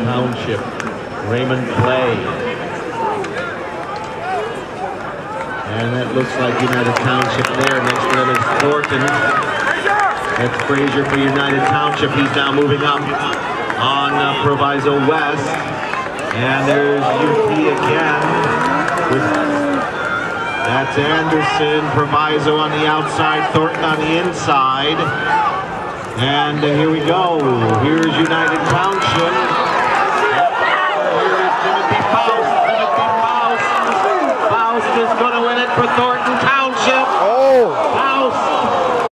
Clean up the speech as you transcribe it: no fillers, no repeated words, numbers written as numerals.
Township. Raymond Clay. And that looks like United Township there. Next to that is Thornton. That's Fraser for United Township. He's now moving up on Proviso West. And there's UP again. That's Anderson, Proviso on the outside, Thornton on the inside. And here we go. Here's United Township.